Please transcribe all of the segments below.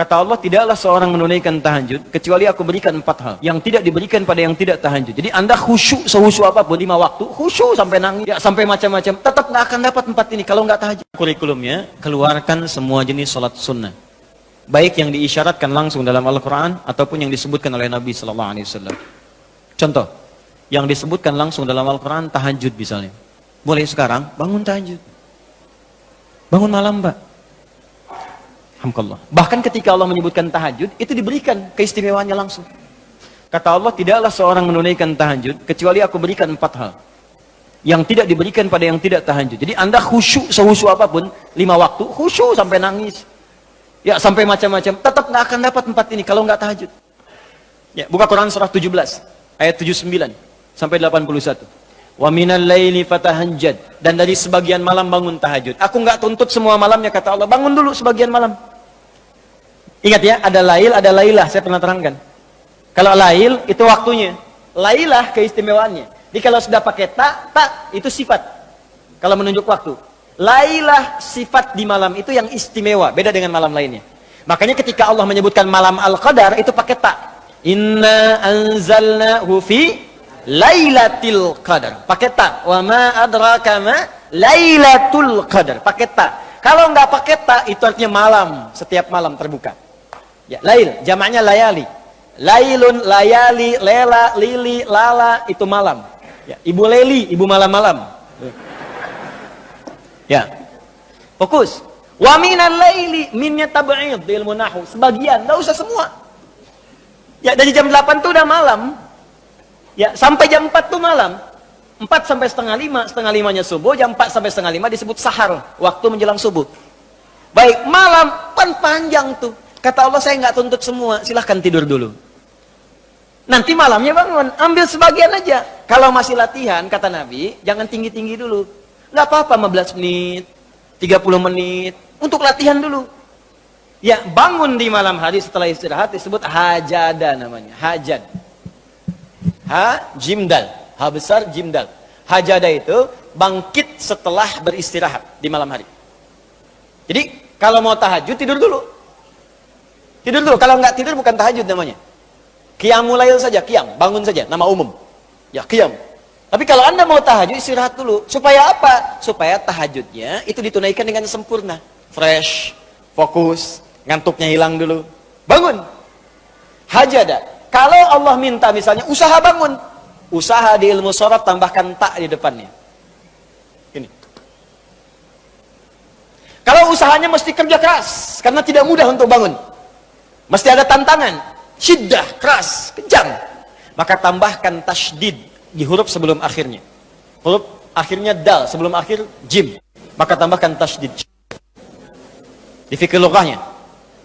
Kata Allah, tidaklah seorang menunaikan tahajud kecuali aku berikan 4 hal yang tidak diberikan pada yang tidak tahajud. Jadi Anda khusyuk sehusyuk apapun 5 waktu, khusyuk sampai nangis, ya, sampai macam-macam, tetap nggak akan dapat 4 ini kalau nggak tahajud. Kurikulumnya, keluarkan semua jenis salat sunnah, baik yang diisyaratkan langsung dalam Al-Quran ataupun yang disebutkan oleh Nabi SAW. Contoh, yang disebutkan langsung dalam Al-Quran, tahajud misalnya. Mulai sekarang, bangun tahajud. Bangun malam, Pak. Alhamdulillah. Bahkan ketika Allah menyebutkan tahajud, itu diberikan keistimewaannya langsung. Kata Allah, tidaklah seorang menunaikan tahajud kecuali aku berikan 4 hal yang tidak diberikan pada yang tidak tahajud. Jadi Anda khusyuk sehusyuk apapun 5 waktu, khusyuk sampai nangis, ya, sampai macam-macam, tetap nggak akan dapat 4 ini kalau nggak tahajud. Ya, buka Quran surah 17 ayat 79 sampai 81. Wa minal laili fatahajjad, dan dari sebagian malam bangun tahajud. Aku nggak tuntut semua malamnya, kata Allah, bangun dulu sebagian malam. Ingat ya, ada lail, ada lailah, saya pernah terangkan. Kalau lail itu waktunya, lailah keistimewaannya. Jadi kalau sudah pakai tak itu sifat. Kalau menunjuk waktu, lailah sifat di malam itu yang istimewa, beda dengan malam lainnya. Makanya ketika Allah menyebutkan malam Al-Qadar itu pakai tak. Inna anzalnahu fi Lailatul Qadar, pakai ta. Wa ma adraka ma Lailatul Qadar, pakai ta. Kalau nggak pakai ta, itu artinya malam, setiap malam terbuka. Ya, lail, jamaknya layali. Lailun, layali, lela, lili, lala, itu malam. Ya, ibu leli, ibu malam-malam. Ya, fokus. Wa minal laili, minnya tab'id di ilmu nahwu, sebagian, nggak usah semua. Ya, dari jam 8 tuh udah malam. Ya, sampai jam 4 tuh malam. 4 sampai setengah 5, setengah 5-nya subuh, jam 4 sampai setengah 5 disebut sahar, waktu menjelang subuh. Baik, malam panjang tuh. Kata Allah, saya nggak tuntut semua, silahkan tidur dulu. Nanti malamnya bangun, ambil sebagian aja. Kalau masih latihan, kata Nabi, jangan tinggi-tinggi dulu. Nggak apa-apa 15 menit, 30 menit, untuk latihan dulu. Ya, bangun di malam hari setelah istirahat disebut hajada namanya, hajad. Ha, jimdal, ha besar, jimdal. Hajada itu bangkit setelah beristirahat di malam hari. Jadi, kalau mau tahajud, tidur dulu. Tidur dulu, kalau nggak tidur bukan tahajud namanya. Qiyamul lail saja, qiyam, bangun saja, nama umum. Ya, qiyam. Tapi kalau Anda mau tahajud, istirahat dulu. Supaya apa? Supaya tahajudnya itu ditunaikan dengan sempurna. Fresh, fokus, ngantuknya hilang dulu. Bangun. Hajada. Kalau Allah minta misalnya, usaha bangun. Usaha di ilmu sharaf tambahkan tak di depannya. Ini. Kalau usahanya mesti kerja keras, karena tidak mudah untuk bangun. Mesti ada tantangan, syiddah, keras, kejam. Maka tambahkan tasydid di huruf sebelum akhirnya. Huruf akhirnya dal, sebelum akhir jim. Maka tambahkan tasydid. Di fikih lughahnya.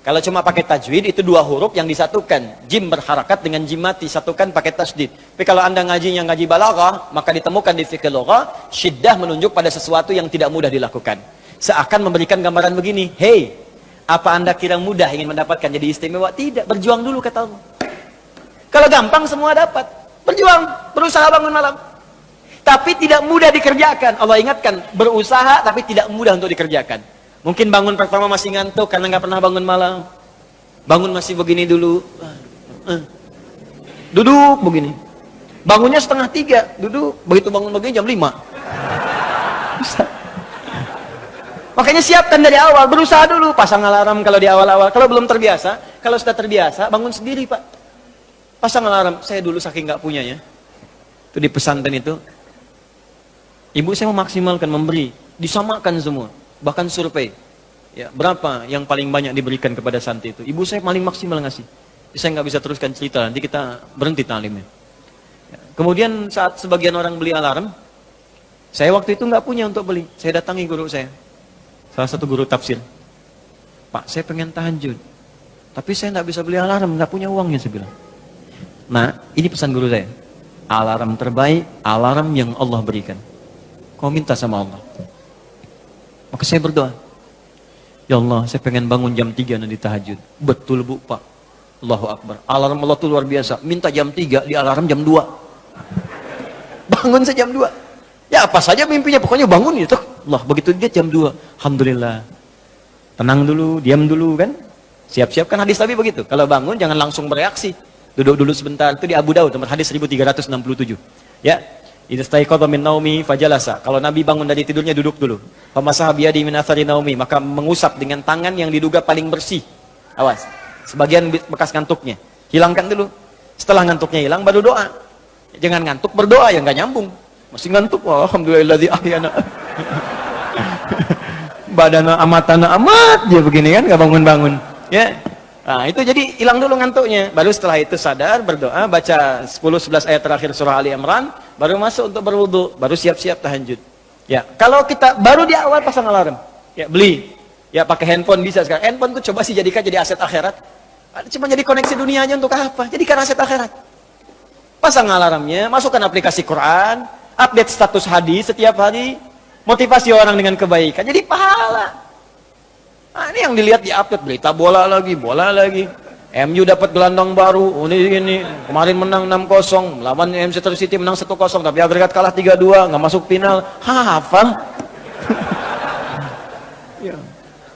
Kalau cuma pakai tajwid, itu 2 huruf yang disatukan. Jim berharakat dengan jim mati, satukan pakai tasydid. Tapi kalau Anda ngajinya ngaji balaghah, maka ditemukan di fikih lughah, syiddah menunjuk pada sesuatu yang tidak mudah dilakukan. Seakan memberikan gambaran begini, hey, apa Anda kira mudah ingin mendapatkan jadi istimewa? Tidak, berjuang dulu kata Allah. Kalau gampang semua dapat. Berjuang, berusaha bangun malam. Tapi tidak mudah dikerjakan. Allah ingatkan, berusaha tapi tidak mudah untuk dikerjakan. Mungkin bangun pertama masih ngantuk karena nggak pernah bangun malam. Bangun masih begini dulu. Duduk begini. Bangunnya 2:30, duduk. Begitu bangun begini jam 5. Bisa. Makanya siapkan dari awal, berusaha dulu, pasang alarm kalau di awal-awal. Kalau belum terbiasa, kalau sudah terbiasa, bangun sendiri Pak. Pasang alarm, saya dulu saking nggak punyanya. Itu di pesantren itu, ibu saya memaksimalkan, memberi, disamakan semua, bahkan survei. Ya, berapa yang paling banyak diberikan kepada santri itu? Ibu saya paling maksimal ngasih. Saya nggak bisa teruskan cerita, nanti kita berhenti talimnya. Ya. Kemudian saat sebagian orang beli alarm, saya waktu itu nggak punya untuk beli. Saya datangi guru saya. Salah satu guru tafsir. Pak, saya pengen tahajud. Tapi saya nggak bisa beli alarm, nggak punya uangnya, saya bilang. Nah, ini pesan guru saya. Alarm terbaik, alarm yang Allah berikan. Kau minta sama Allah. Maka saya berdoa. Ya Allah, saya pengen bangun jam 3 nanti tahajud. Betul Bu, Pak. Allahu Akbar. Alarm Allah itu luar biasa. Minta jam 3, di alarm jam 2. Bangun saya jam 2. Ya apa saja mimpinya, pokoknya bangun itu. Allah, begitu dia jam 2. Alhamdulillah. Tenang dulu, diam dulu kan. Siap-siap, kan hadis Nabi begitu. Kalau bangun jangan langsung bereaksi. Duduk dulu sebentar. Itu di Abu Daud, nomor hadis 1367. Ya. Idza staiqadha min naumi fajalasa. Kalau Nabi bangun dari tidurnya duduk dulu. Famasaha biyadi min athari naumi, maka mengusap dengan tangan yang diduga paling bersih. Awas. Sebagian bekas ngantuknya. Hilangkan dulu. Setelah ngantuknya hilang baru doa. Jangan ngantuk berdoa, ya nggak nyambung. Masih ngantuk, alhamdulillahilladzi ahyana. Badana amatana amat dia begini kan, nggak bangun-bangun. Ya. Nah, itu jadi hilang dulu ngantuknya. Baru setelah itu sadar, berdoa, baca 10-11 ayat terakhir surah Ali Imran, baru masuk untuk berwudu, baru siap-siap tahajud. Ya, kalau kita baru di awal pasang alarm, ya beli. Ya pakai handphone bisa sekarang. Handphone tuh coba sih jadikan jadi aset akhirat. Cuma jadi koneksi dunianya untuk apa? Jadikan aset akhirat. Pasang alarmnya, masukkan aplikasi Quran, update status hadis setiap hari, motivasi orang dengan kebaikan. Jadi pahala. Nah, ini yang dilihat di update, berita bola lagi. MU dapat gelandang baru, ini kemarin menang 6-0, lawan Manchester City menang 1-0, tapi agregat kalah 3-2, nggak masuk final. Hafal. Ya.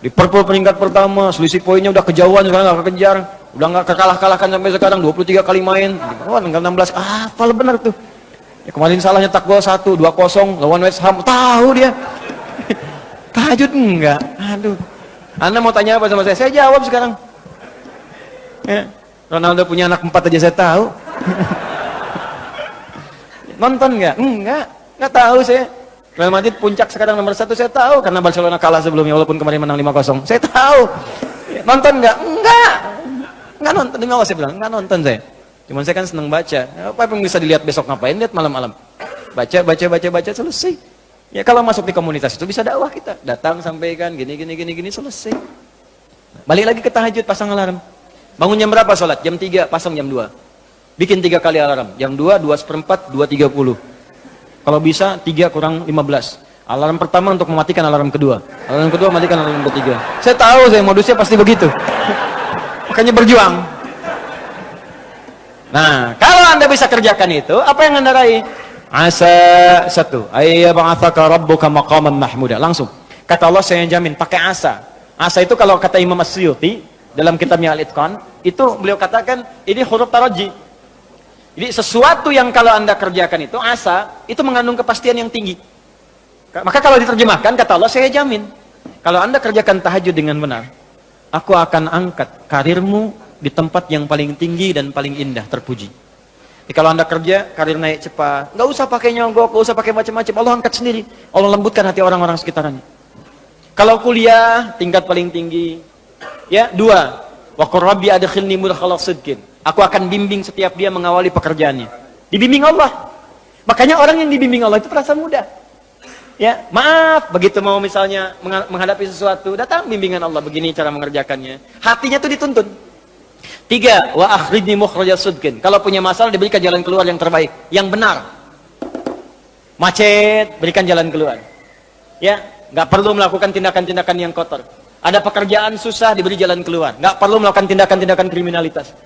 Liverpool peringkat pertama, selisih poinnya udah kejauhan, sekarang nggak kekejar, udah nggak kekalah-kalahkan sampai sekarang, 23 kali main, tinggal 16, hafal benar tuh. Ya, kemarin salah nyetak gol 1, 2-0 lawan West Ham, tahu dia. Tahajud enggak? Aduh. Anda mau tanya apa sama saya jawab sekarang. Ya. Ronaldo punya anak 4 aja saya tahu. Nonton nggak? Nggak tahu saya. Real Madrid puncak sekarang nomor 1 saya tahu, karena Barcelona kalah sebelumnya walaupun kemarin menang 5-0. Saya tahu. Ya. Nonton nggak? Nggak nonton. Demi Allah saya bilang, nggak nonton saya. Cuman saya kan seneng baca. Apa yang bisa dilihat besok ngapain? Lihat malam-malam. Baca selesai. Ya kalau masuk di komunitas itu bisa dakwah kita. Datang sampaikan gini selesai. Balik lagi ke tahajud, pasang alarm. Bangun jam berapa sholat? Jam 3, pasang jam 2. Bikin 3 kali alarm. Jam 2, 2:04, 2:30. Kalau bisa 3 kurang 15. Alarm pertama untuk mematikan alarm kedua. Alarm kedua matikan alarm ketiga. Saya tahu saya modusnya pasti begitu. Makanya berjuang. Nah, kalau Anda bisa kerjakan itu, apa yang Anda raih? Asa 1, ayyab'atsaka rabbuka maqaman mahmuda. Langsung. Kata Allah, saya jamin pakai asa. Asa itu kalau kata Imam As-Suyuti dalam kitabnya Al-Itqan, itu beliau katakan ini huruf taraji. Jadi sesuatu yang kalau Anda kerjakan itu asa, itu mengandung kepastian yang tinggi. Maka kalau diterjemahkan kata Allah, saya jamin kalau Anda kerjakan tahajud dengan benar, aku akan angkat karirmu di tempat yang paling tinggi dan paling indah, terpuji. Jadi kalau Anda kerja, karir naik cepat, nggak usah pakai nyogok, nggak usah pakai macam-macam, Allah angkat sendiri. Allah lembutkan hati orang-orang sekitarnya. Kalau kuliah, tingkat paling tinggi. Ya, 2, wa qur rabbi adkhilni mudkhala sidqin. Aku akan bimbing setiap dia mengawali pekerjaannya. Dibimbing Allah. Makanya orang yang dibimbing Allah itu terasa mudah. Ya, maaf, begitu mau misalnya menghadapi sesuatu, datang bimbingan Allah, begini cara mengerjakannya. Hatinya tuh dituntun. 3, wa akhrijni mukhrajas sidqin. Kalau punya masalah diberikan jalan keluar yang terbaik, yang benar. Macet, berikan jalan keluar. Ya, nggak perlu melakukan tindakan-tindakan yang kotor. Ada pekerjaan susah, diberi jalan keluar. Nggak perlu melakukan tindakan-tindakan kriminalitas.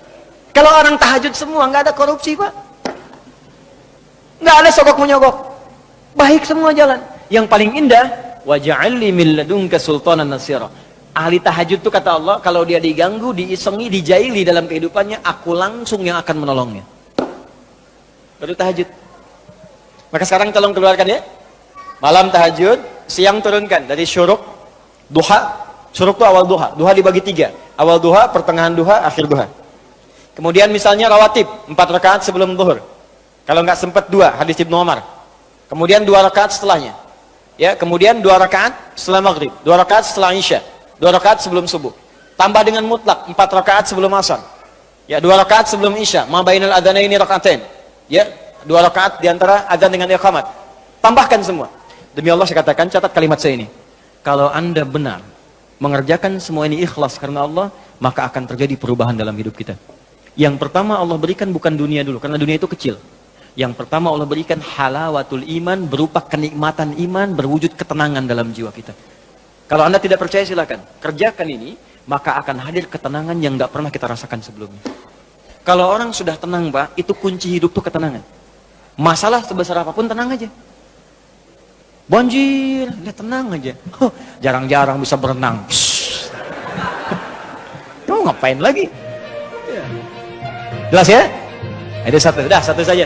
Kalau orang tahajud semua, nggak ada korupsi, Pak. Nggak ada sogok menyogok. Baik semua jalan. Yang paling indah, wa ja'alni min ladunka sultanan nasira. Ahli tahajud itu kata Allah, kalau dia diganggu, diisengi, dijaili dalam kehidupannya, aku langsung yang akan menolongnya. Baru tahajud. Maka sekarang tolong keluarkan ya. Malam tahajud, siang turunkan dari syuruk, duha. Syuruk itu awal duha. Duha dibagi 3. Awal duha, pertengahan duha, akhir duha. Kemudian misalnya rawatib, 4 rakaat sebelum zuhur. Kalau nggak sempat 2, hadis Ibnu Umar. Kemudian 2 rakaat setelahnya. Ya, kemudian 2 rakaat setelah maghrib, 2 rakaat setelah isya. 2 rakaat sebelum subuh. Tambah dengan mutlak 4 rakaat sebelum asar. Ya, 2 rakaat sebelum isya. Ma bainal adzanaini rakaatain. Ya, 2 rakaat di antara adzan dengan iqamat. Tambahkan semua. Demi Allah saya katakan, catat kalimat saya ini. Kalau Anda benar mengerjakan semua ini ikhlas karena Allah, maka akan terjadi perubahan dalam hidup kita. Yang pertama Allah berikan bukan dunia dulu, karena dunia itu kecil. Yang pertama Allah berikan halawatul iman, berupa kenikmatan iman, berwujud ketenangan dalam jiwa kita. Kalau Anda tidak percaya silakan, kerjakan ini, maka akan hadir ketenangan yang nggak pernah kita rasakan sebelumnya. Kalau orang sudah tenang, Pak, itu kunci hidup tuh ketenangan. Masalah sebesar apapun tenang aja. Banjir, dia tenang aja. Jarang-jarang bisa berenang. ngapain lagi? Ya. Jelas ya? Ada satu, dah satu saja.